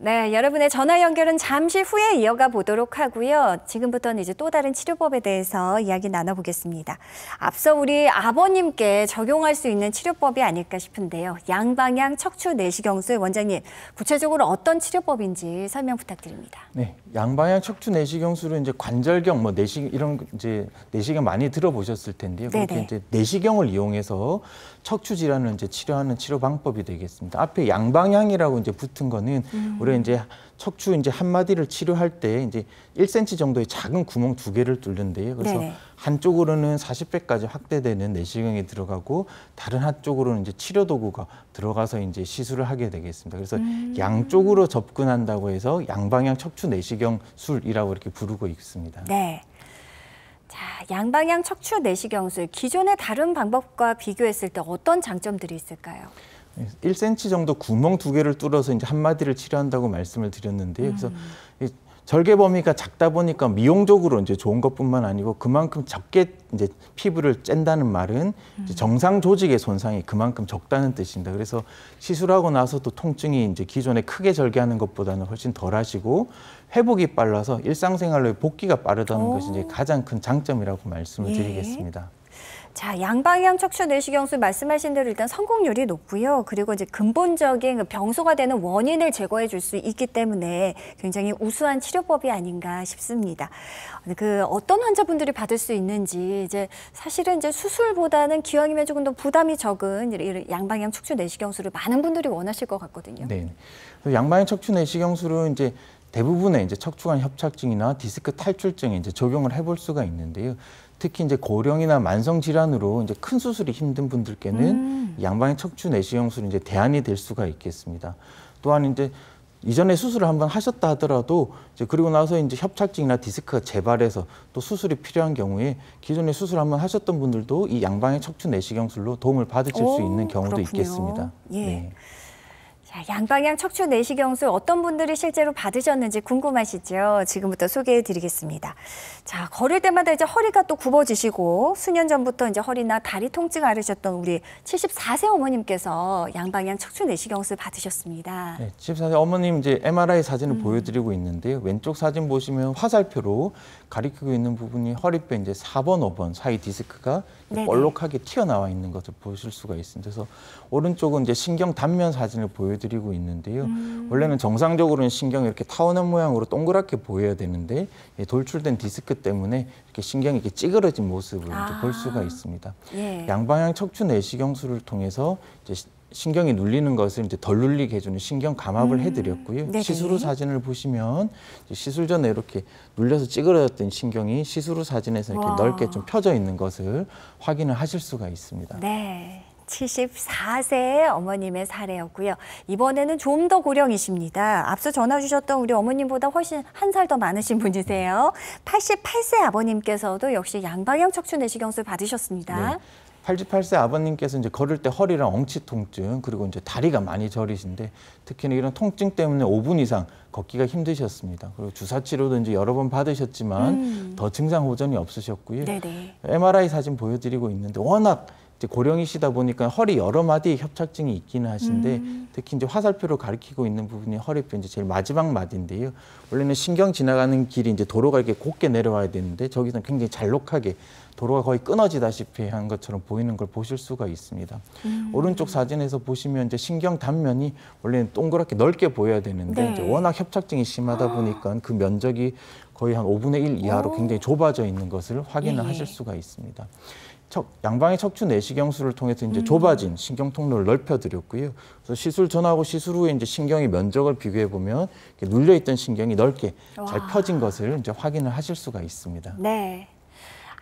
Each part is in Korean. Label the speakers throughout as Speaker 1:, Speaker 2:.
Speaker 1: 네, 여러분의 전화 연결은 잠시 후에 이어가 보도록 하고요. 지금부터는 이제 또 다른 치료법에 대해서 이야기 나눠보겠습니다. 앞서 우리 아버님께 적용할 수 있는 치료법이 아닐까 싶은데요. 양방향 척추 내시경술 원장님, 구체적으로 어떤 치료법인지 설명 부탁드립니다.
Speaker 2: 네, 양방향 척추 내시경술은 이제 관절경, 이런 이제 내시경 많이 들어보셨을 텐데요. 그렇게 이제 내시경을 이용해서 척추 질환을 이제 치료하는 치료 방법이 되겠습니다. 앞에 양방향이라고 이제 붙은 거는 우리가 이제 척추 이제 한 마디를 치료할 때 이제 1cm 정도의 작은 구멍 2개를 뚫는데요. 그래서 한쪽으로는 40배까지 확대되는 내시경이 들어가고 다른 한쪽으로는 이제 치료 도구가 들어가서 이제 시술을 하게 되겠습니다. 그래서 양쪽으로 접근한다고 해서 양방향 척추 내시경술이라고 이렇게 부르고 있습니다.
Speaker 1: 네. 자, 양방향 척추 내시경술, 기존의 다른 방법과 비교했을 때 어떤 장점들이 있을까요?
Speaker 2: 1cm 정도 구멍 2개를 뚫어서 이제 한 마디를 치료한다고 말씀을 드렸는데요. 그래서 절개 범위가 작다 보니까 미용적으로 이제 좋은 것뿐만 아니고 그만큼 적게 이제 피부를 짠다는 말은 이제 정상 조직의 손상이 그만큼 적다는 뜻입니다. 그래서 시술하고 나서도 통증이 이제 기존에 크게 절개하는 것보다는 훨씬 덜 하시고 회복이 빨라서 일상생활로 복귀가 빠르다는 것이 이제 가장 큰 장점이라고 말씀을 드리겠습니다.
Speaker 1: 자, 양방향 척추 내시경술 말씀하신 대로 일단 성공률이 높고요. 그리고 이제 근본적인 병소가 되는 원인을 제거해 줄 수 있기 때문에 굉장히 우수한 치료법이 아닌가 싶습니다. 어떤 환자분들이 받을 수 있는지, 이제 사실은 이제 수술보다는 기왕이면 조금 더 부담이 적은 이런 양방향 척추 내시경술을 많은 분들이 원하실 것 같거든요.
Speaker 2: 네. 양방향 척추 내시경술은 이제 대부분의 이제 척추관 협착증이나 디스크 탈출증에 이제 적용을 해볼 수가 있는데요. 특히 이제 고령이나 만성 질환으로 이제 큰 수술이 힘든 분들께는 양방향 척추 내시경술이 이제 대안이 될 수가 있겠습니다. 또한 이제 이전에 수술을 한번 하셨다 하더라도 이제 그리고 나서 이제 협착증이나 디스크가 재발해서 또 수술이 필요한 경우에 기존에 수술 한번 하셨던 분들도 이 양방향 척추 내시경술로 도움을 받으실 수 있는 경우도 있겠습니다.
Speaker 1: 예.
Speaker 2: 네.
Speaker 1: 자, 양방향 척추 내시경술 어떤 분들이 실제로 받으셨는지 궁금하시죠? 지금부터 소개해 드리겠습니다. 자, 걸을 때마다 이제 허리가 또 굽어지시고 수년 전부터 이제 허리나 다리 통증 앓으셨던 우리 74세 어머님께서 양방향 척추 내시경술 받으셨습니다.
Speaker 2: 네, 74세 어머님 이제 MRI 사진을 보여드리고 있는데요. 왼쪽 사진 보시면 화살표로 가리키고 있는 부분이 허리뼈 이제 4번, 5번 사이 디스크가 볼록하게 튀어나와 있는 것을 보실 수가 있습니다. 그래서 오른쪽은 이제 신경 단면 사진을 보여드리고 있는데요. 원래는 정상적으로는 신경이 이렇게 타원형 모양으로 동그랗게 보여야 되는데 돌출된 디스크 때문에 이렇게 신경이 이렇게 찌그러진 모습을 이제 볼 수가 있습니다. 양방향 척추 내시경술을 통해서 이제 신경이 눌리는 것을 이제 덜 눌리게 해주는 신경 감압을 해드렸고요. 시술 후 사진을 보시면 시술 전에 이렇게 눌려서 찌그러졌던 신경이 시술 후 사진에서 이렇게 넓게 좀 펴져 있는 것을 확인을 하실 수가 있습니다.
Speaker 1: 네. 74세 어머님의 사례였고요. 이번에는 좀 더 고령이십니다. 앞서 전화 주셨던 우리 어머님보다 훨씬 한 살 더 많으신 분이세요. 88세 아버님께서도 역시 양방향 척추 내시경술 받으셨습니다.
Speaker 2: 네. 88세 아버님께서 이제 걸을 때 허리랑 엉치 통증 그리고 이제 다리가 많이 저리신데 특히나 이런 통증 때문에 5분 이상 걷기가 힘드셨습니다. 그리고 주사 치료도 이제 여러 번 받으셨지만 더 증상 호전이 없으셨고요. MRI 사진 보여드리고 있는데 워낙 이제 고령이시다 보니까 허리 여러 마디의 협착증이 있기는 하신데 특히 이제 화살표로 가리키고 있는 부분이 허리뼈 이제 제일 마지막 마디인데요. 원래는 신경 지나가는 길이 이제 도로가 이렇게 곧게 내려와야 되는데 저기서는 굉장히 잘록하게 도로가 거의 끊어지다시피 한 것처럼 보이는 걸 보실 수가 있습니다. 오른쪽 사진에서 보시면 이제 신경 단면이 원래는 동그랗게 넓게 보여야 되는데 이제 워낙 협착증이 심하다 보니까 그 면적이 거의 한 5분의 1 이하로 굉장히 좁아져 있는 것을 확인을 하실 수가 있습니다. 양방향 척추 내시경술을 통해서 이제 좁아진 신경 통로를 넓혀드렸고요. 그래서 시술 전하고 시술 후에 이제 신경의 면적을 비교해 보면 눌려 있던 신경이 넓게 잘 펴진 것을 이제 확인을 하실 수가 있습니다.
Speaker 1: 네.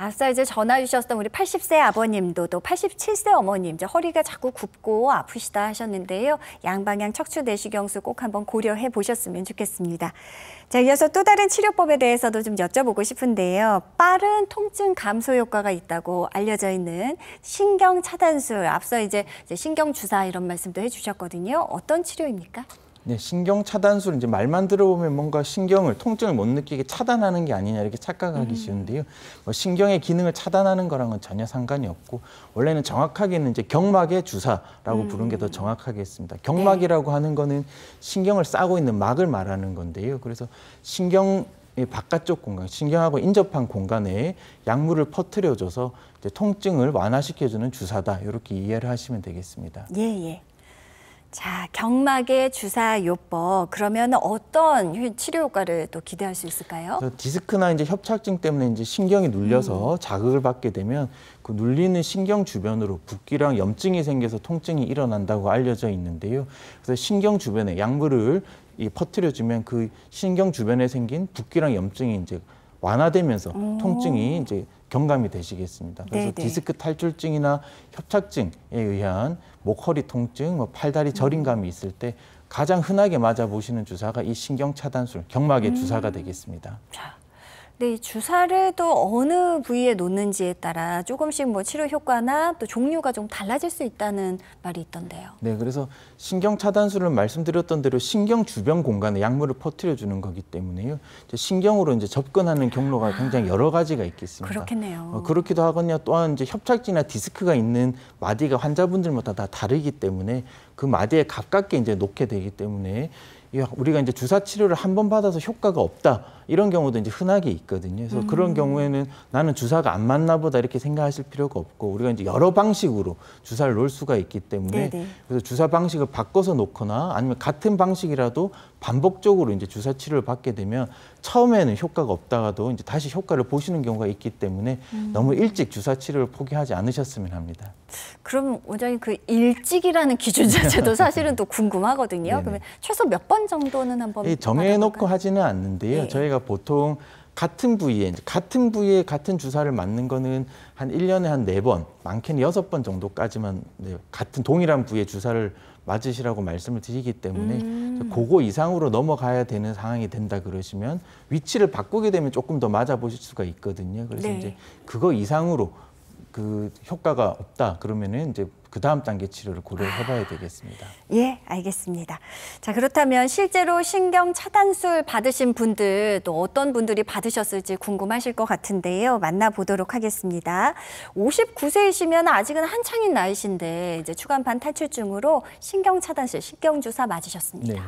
Speaker 1: 앞서 이제 전화 주셨던 우리 80세 아버님도 또 87세 어머님, 이제 허리가 자꾸 굽고 아프시다 하셨는데요. 양방향 척추 내시경술 꼭 한번 고려해 보셨으면 좋겠습니다. 자, 이어서 또 다른 치료법에 대해서도 좀 여쭤보고 싶은데요. 빠른 통증 감소 효과가 있다고 알려져 있는 신경 차단술, 앞서 이제 신경 주사 이런 말씀도 해주셨거든요. 어떤 치료입니까?
Speaker 2: 네, 신경 차단술 이제 말만 들어보면 뭔가 통증을 못 느끼게 차단하는 게 아니냐 이렇게 착각하기 쉬운데요. 뭐 신경의 기능을 차단하는 거랑은 전혀 상관이 없고 원래는 정확하게는 이제 경막의 주사라고 부르는 게 더 정확하겠습니다. 경막이라고 하는 거는 신경을 싸고 있는 막을 말하는 건데요. 그래서 신경의 바깥쪽 공간, 신경하고 인접한 공간에 약물을 퍼뜨려줘서 이제 통증을 완화시켜주는 주사다 이렇게 이해를 하시면 되겠습니다.
Speaker 1: 예. 자, 경막의 주사요법. 그러면 어떤 치료 효과를 또 기대할 수 있을까요?
Speaker 2: 그래서 디스크나 이제 협착증 때문에 이제 신경이 눌려서 자극을 받게 되면 그 눌리는 신경 주변으로 붓기랑 염증이 생겨서 통증이 일어난다고 알려져 있는데요. 그래서 신경 주변에 약물을 퍼뜨려주면 그 신경 주변에 생긴 붓기랑 염증이 이제 완화되면서 통증이 이제 경감이 되시겠습니다. 그래서
Speaker 1: 네네.
Speaker 2: 디스크 탈출증이나 협착증에 의한 목, 허리 통증, 뭐 팔다리 저림감이 있을 때 가장 흔하게 맞아 보시는 주사가 이 신경 차단술, 경막의 주사가 되겠습니다.
Speaker 1: 자, 네, 이 주사를 또 어느 부위에 놓는지에 따라 조금씩 뭐 치료 효과나 또 종류가 좀 달라질 수 있다는 말이 있던데요.
Speaker 2: 네, 그래서 신경 차단술은 말씀드렸던 대로 신경 주변 공간에 약물을 퍼뜨려 주는 거기 때문에요. 이제 신경으로 이제 접근하는 경로가 굉장히 여러 가지가 있겠습니다.
Speaker 1: 그렇겠네요.
Speaker 2: 그렇기도 하거든요. 또한 이제 협착증이나 디스크가 있는 마디가 환자분들마다 다 다르기 때문에 그 마디에 가깝게 이제 놓게 되기 때문에 우리가 이제 주사 치료를 한 번 받아서 효과가 없다 이런 경우도 이제 흔하게 있거든요. 그래서 그런 경우에는 나는 주사가 안 맞나 보다 이렇게 생각하실 필요가 없고 우리가 이제 여러 방식으로 주사를 놓을 수가 있기 때문에
Speaker 1: 네네.
Speaker 2: 그래서 주사 방식을 바꿔서 놓거나 아니면 같은 방식이라도 반복적으로 이제 주사 치료를 받게 되면 처음에는 효과가 없다가도 이제 다시 효과를 보시는 경우가 있기 때문에 너무 일찍 주사 치료를 포기하지 않으셨으면 합니다.
Speaker 1: 그럼 원장님 그 일찍이라는 기준 자체도 사실은 또 궁금하거든요.
Speaker 2: 네네.
Speaker 1: 그러면 최소 몇 번 정도는 한번
Speaker 2: 정해놓고
Speaker 1: 받아볼까요?
Speaker 2: 하지는 않는데요.
Speaker 1: 네.
Speaker 2: 저희가 보통 같은 부위에 같은 주사를 맞는 거는 한 1년에 한 4번, 많게는 6번 정도까지만 같은 동일한 부위에 주사를 맞으시라고 말씀을 드리기 때문에 그거 이상으로 넘어가야 되는 상황이 된다 그러시면 위치를 바꾸게 되면 조금 더 맞아보실 수가 있거든요. 그래서
Speaker 1: 네.
Speaker 2: 이제 그거 이상으로 그 효과가 없다 그러면은 이제 그 다음 단계 치료를 고려해 봐야 되겠습니다.
Speaker 1: 예, 알겠습니다. 자, 그렇다면 실제로 신경 차단술 받으신 분들 또 어떤 분들이 받으셨을지 궁금하실 것 같은데요. 만나보도록 하겠습니다. 59세이시면 아직은 한창인 나이신데 이제 추간판 탈출증으로 신경 차단술, 신경 주사 맞으셨습니다.
Speaker 2: 네.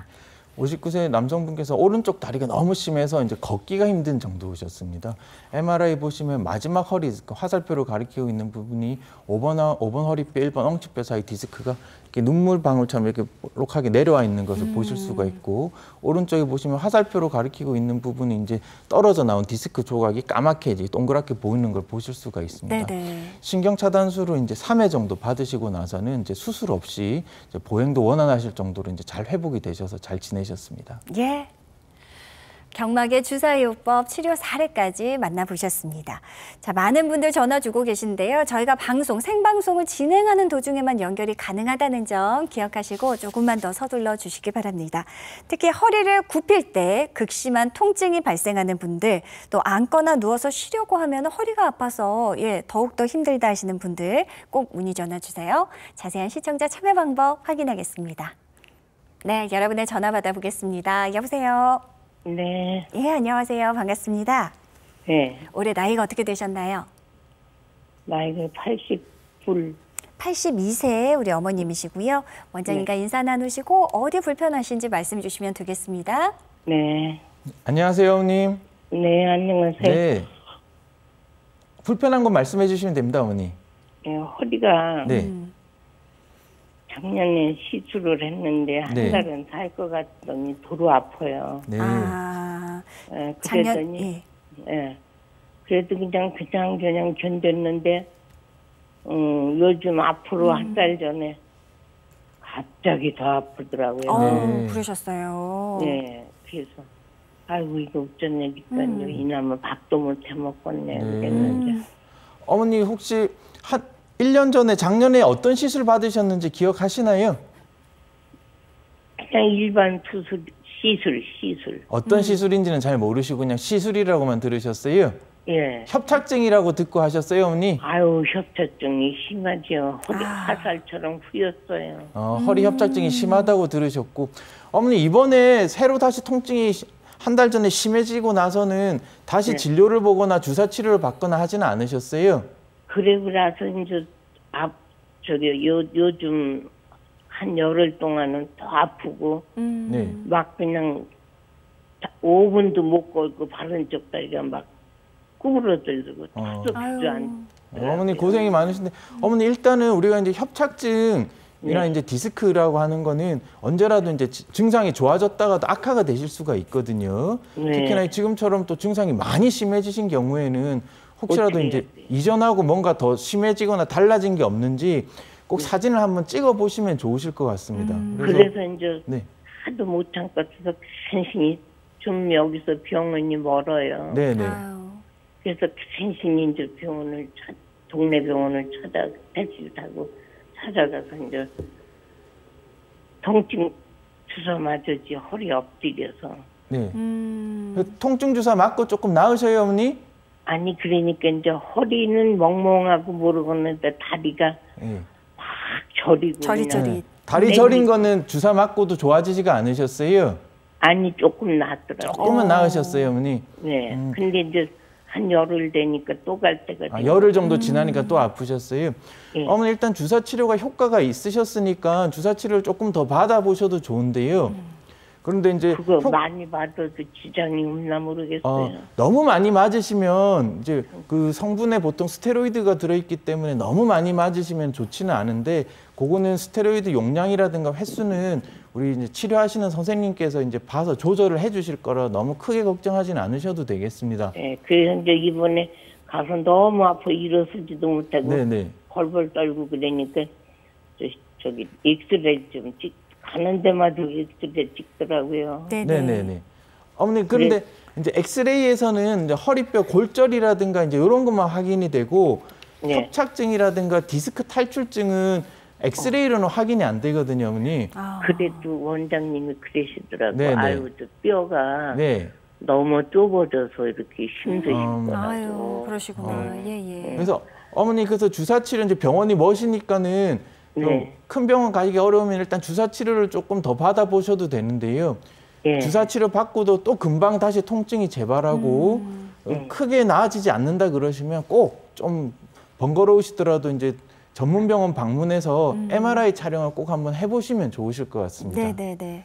Speaker 2: 59세 남성분께서 오른쪽 다리가 너무 심해서 이제 걷기가 힘든 정도셨습니다. MRI 보시면 마지막 허리, 화살표로 가리키고 있는 부분이 5번 허리뼈, 1번 엉치뼈 사이 디스크가 이렇게 눈물 방울처럼 이렇게 볼록하게 내려와 있는 것을 보실 수가 있고 오른쪽에 보시면 화살표로 가리키고 있는 부분이 이제 떨어져 나온 디스크 조각이 까맣게 이제 동그랗게 보이는 걸 보실 수가 있습니다.
Speaker 1: 네네.
Speaker 2: 신경 차단술을 이제 3회 정도 받으시고 나서는 이제 수술 없이 이제 보행도 원활하실 정도로 이제 잘 회복이 되셔서 잘 지내셨습니다.
Speaker 1: 예. 경막의 주사요법 치료 사례까지 만나보셨습니다. 자, 많은 분들 전화 주고 계신데요. 저희가 생방송을 진행하는 도중에만 연결이 가능하다는 점 기억하시고 조금만 더 서둘러 주시기 바랍니다. 특히 허리를 굽힐 때 극심한 통증이 발생하는 분들, 또 앉거나 누워서 쉬려고 하면 허리가 아파서 더욱더 힘들다 하시는 분들 꼭 문의 전화 주세요. 자세한 시청자 참여 방법 확인하겠습니다. 네, 여러분의 전화 받아보겠습니다. 여보세요.
Speaker 3: 네,
Speaker 1: 예, 안녕하세요. 반갑습니다.
Speaker 3: 네.
Speaker 1: 올해 나이가 어떻게 되셨나요?
Speaker 3: 나이가 89.
Speaker 1: 82세 우리 어머님이시고요. 원장님과 인사 나누시고 어디 불편하신지 말씀 주시면 되겠습니다.
Speaker 3: 네.
Speaker 2: 안녕하세요, 어머님.
Speaker 3: 네, 안녕하세요.
Speaker 2: 네. 불편한 거 말씀해 주시면 됩니다, 어머니.
Speaker 3: 네, 허리가
Speaker 2: 네.
Speaker 3: 작년에 시술을 했는데 한
Speaker 2: 네.
Speaker 3: 달은 살 것 같더니 도로 아파요.
Speaker 2: 네.
Speaker 1: 아,
Speaker 3: 예,
Speaker 1: 작년,
Speaker 3: 그랬더니 그래도 그냥 견뎠는데 요즘 앞으로 한 달 전에 갑자기 더 아프더라고요.
Speaker 2: 네.
Speaker 1: 그러셨어요.
Speaker 3: 네, 그래서 아이고 이거 어쩐 일일까요? 이놈은 밥도 못 해 먹겠네 그랬는데
Speaker 2: 어머니 혹시 한 1년 전에 작년에 어떤 시술 받으셨는지 기억하시나요?
Speaker 3: 그냥 일반 시술.
Speaker 2: 어떤 시술인지는 잘 모르시고 그냥 시술이라고만 들으셨어요?
Speaker 3: 예.
Speaker 2: 협착증이라고 듣고 하셨어요, 어머니?
Speaker 3: 아유, 협착증이 심하죠. 허리 화살처럼 휘었어요.
Speaker 2: 허리 협착증이 심하다고 들으셨고, 어머니 이번에 새로 다시 통증이 한 달 전에 심해지고 나서는 다시
Speaker 3: 네.
Speaker 2: 진료를 보거나 주사 치료를 받거나 하지는 않으셨어요?
Speaker 3: 그리고 나서 이제 요즘 한 열흘 동안은 더 아프고
Speaker 2: 네.
Speaker 3: 막 그냥 5분도 못 걸고 바른 쪽 다리가 막 구부러들고 터도
Speaker 1: 아유.
Speaker 3: 안.
Speaker 2: 어머니 고생이 많으신데, 어머니 일단은 우리가 이제 협착증이나
Speaker 3: 네.
Speaker 2: 이제 디스크라고 하는 거는 언제라도 이제 증상이 좋아졌다가도 악화가 되실 수가 있거든요.
Speaker 3: 네.
Speaker 2: 특히나 지금처럼 또 증상이 많이 심해지신 경우에는 혹시라도
Speaker 3: 어떻게
Speaker 2: 이제
Speaker 3: 해야 돼요?
Speaker 2: 이전하고 뭔가 더 심해지거나 달라진 게 없는지 꼭 사진을 한번 찍어 보시면 좋으실 것 같습니다.
Speaker 3: 그래서 이제
Speaker 2: 네.
Speaker 3: 하도 못 참고서 간신히 좀 여기서 병원이 멀어요.
Speaker 2: 네네.
Speaker 1: 아유.
Speaker 3: 그래서 간신히 이제 동네 병원을 택시를 타고 찾아가서 이제 통증 주사 맞았지 허리 엎드려서.
Speaker 2: 네. 통증 주사 맞고 조금 나으셔요, 어머니?
Speaker 3: 아니 그러니까 이제 허리는 멍멍하고 모르겠는데 다리가
Speaker 2: 네.
Speaker 3: 막 저리고
Speaker 1: 저리저리.
Speaker 3: 그냥.
Speaker 2: 네. 다리 저린 거는 주사 맞고도 좋아지지가 않으셨어요?
Speaker 3: 아니 조금 낫더라고요.
Speaker 2: 조금은 나으셨어요, 어머니?
Speaker 3: 네. 근데 이제 한 열흘 되니까 또 갈 때가
Speaker 2: 아,
Speaker 3: 돼요.
Speaker 2: 열흘 정도 지나니까 또 아프셨어요?
Speaker 3: 예.
Speaker 2: 어머니 일단 주사 치료가 효과가 있으셨으니까 주사 치료를 조금 더 받아보셔도 좋은데요. 그런데 이제
Speaker 3: 그거 많이 받아도 지장이 없나 모르겠어요.
Speaker 2: 너무 많이 맞으시면 이제 그 성분에 보통 스테로이드가 들어있기 때문에 너무 많이 맞으시면 좋지는 않은데, 그거는 스테로이드 용량이라든가 횟수는 우리 이제 치료하시는 선생님께서 이제 봐서 조절을 해주실 거라 너무 크게 걱정하지는 않으셔도 되겠습니다.
Speaker 3: 네, 그래서 이제 이번에 가서 너무 아파 일어서지도 못하고
Speaker 2: 네네.
Speaker 3: 벌벌 떨고 그러니까 저기 엑스레이 좀 가는 데마다 엑스레이 찍더라고요.
Speaker 2: 네네네. 어머니 그런데 이제 엑스레이에서는 이제 허리뼈 골절이라든가 이제 이런 것만 확인이 되고,
Speaker 3: 네.
Speaker 2: 협착증이라든가 디스크 탈출증은 엑스레이로는 확인이 안 되거든요, 어머니.
Speaker 3: 그래도 원장님이 그러시더라고.
Speaker 2: 네네.
Speaker 3: 아유, 저 뼈가
Speaker 2: 네.
Speaker 3: 너무 좁아져서 이렇게 힘드시더라고.
Speaker 1: 아유, 그러시구나. 예.
Speaker 2: 그래서 어머니 그래서 주사 치료 이제 병원이 머시니까는 좀
Speaker 3: 네.
Speaker 2: 큰 병원 가기 어려우면 일단 주사 치료를 조금 더 받아보셔도 되는데요.
Speaker 3: 예.
Speaker 2: 주사 치료 받고도 또 금방 다시 통증이 재발하고 크게 나아지지 않는다 그러시면 꼭 좀 번거로우시더라도 이제 전문 병원 방문해서 MRI 촬영을 꼭 한번 해보시면 좋으실 것 같습니다.
Speaker 1: 네네네.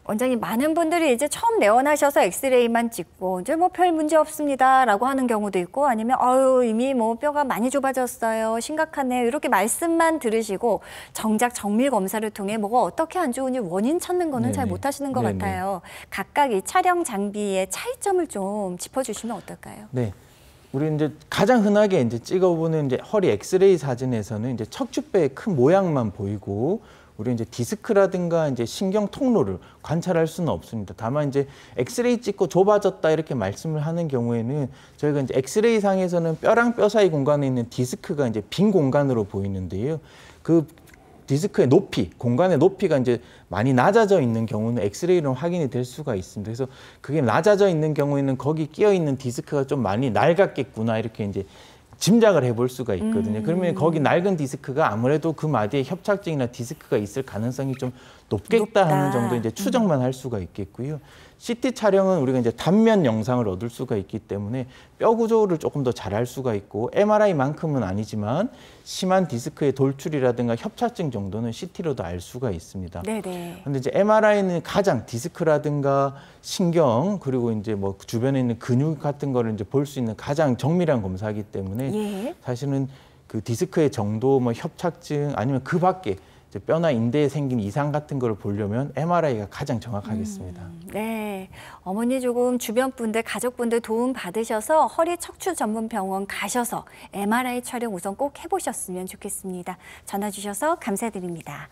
Speaker 1: 원장님, 많은 분들이 이제 처음 내원하셔서 엑스레이만 찍고 이제 뭐 별 문제 없습니다라고 하는 경우도 있고, 아니면 이미 뭐 뼈가 많이 좁아졌어요, 심각하네요, 이렇게 말씀만 들으시고 정작 정밀 검사를 통해 뭐가 어떻게 안 좋은지 원인 찾는 거는 잘
Speaker 2: 네네.
Speaker 1: 못하시는 것
Speaker 2: 네네.
Speaker 1: 같아요. 각각 이 촬영 장비의 차이점을 좀 짚어주시면 어떨까요?
Speaker 2: 네. 우리 이제 가장 흔하게 이제 찍어보는 이제 허리 엑스레이 사진에서는 이제 척추뼈의 큰 모양만 보이고, 우리 이제 디스크라든가 이제 신경 통로를 관찰할 수는 없습니다. 다만 이제 엑스레이 찍고 좁아졌다 이렇게 말씀을 하는 경우에는 저희가 이제 엑스레이 상에서는 뼈랑 뼈 사이 공간에 있는 디스크가 이제 빈 공간으로 보이는데요. 그 디스크의 높이, 공간의 높이가 이제 많이 낮아져 있는 경우는 엑스레이로 확인이 될 수가 있습니다. 그래서 그게 낮아져 있는 경우에는 거기 끼어 있는 디스크가 좀 많이 낡았겠구나 이렇게 이제 짐작을 해볼 수가 있거든요. 그러면 거기 낡은 디스크가 아무래도 그 마디에 협착증이나 디스크가 있을 가능성이 좀 높겠다 하는 정도 이제 추정만 할 수가 있겠고요. CT 촬영은 우리가 이제 단면 영상을 얻을 수가 있기 때문에 뼈 구조를 조금 더 잘 알 수가 있고, MRI만큼은 아니지만 심한 디스크의 돌출이라든가 협착증 정도는 CT로도 알 수가 있습니다.
Speaker 1: 네네.
Speaker 2: 근데 이제 MRI는 가장 디스크라든가 신경 그리고 이제 뭐 주변에 있는 근육 같은 거를 이제 볼 수 있는 가장 정밀한 검사이기 때문에
Speaker 1: 예.
Speaker 2: 사실은 그 디스크의 정도, 뭐 협착증 아니면 그 밖에 이제 뼈나 인대에 생긴 이상 같은 거를 보려면 MRI가 가장 정확하겠습니다.
Speaker 1: 네, 어머니 조금 주변 분들, 가족분들 도움 받으셔서 허리 척추 전문 병원 가셔서 MRI 촬영 우선 꼭 해보셨으면 좋겠습니다. 전화 주셔서 감사드립니다.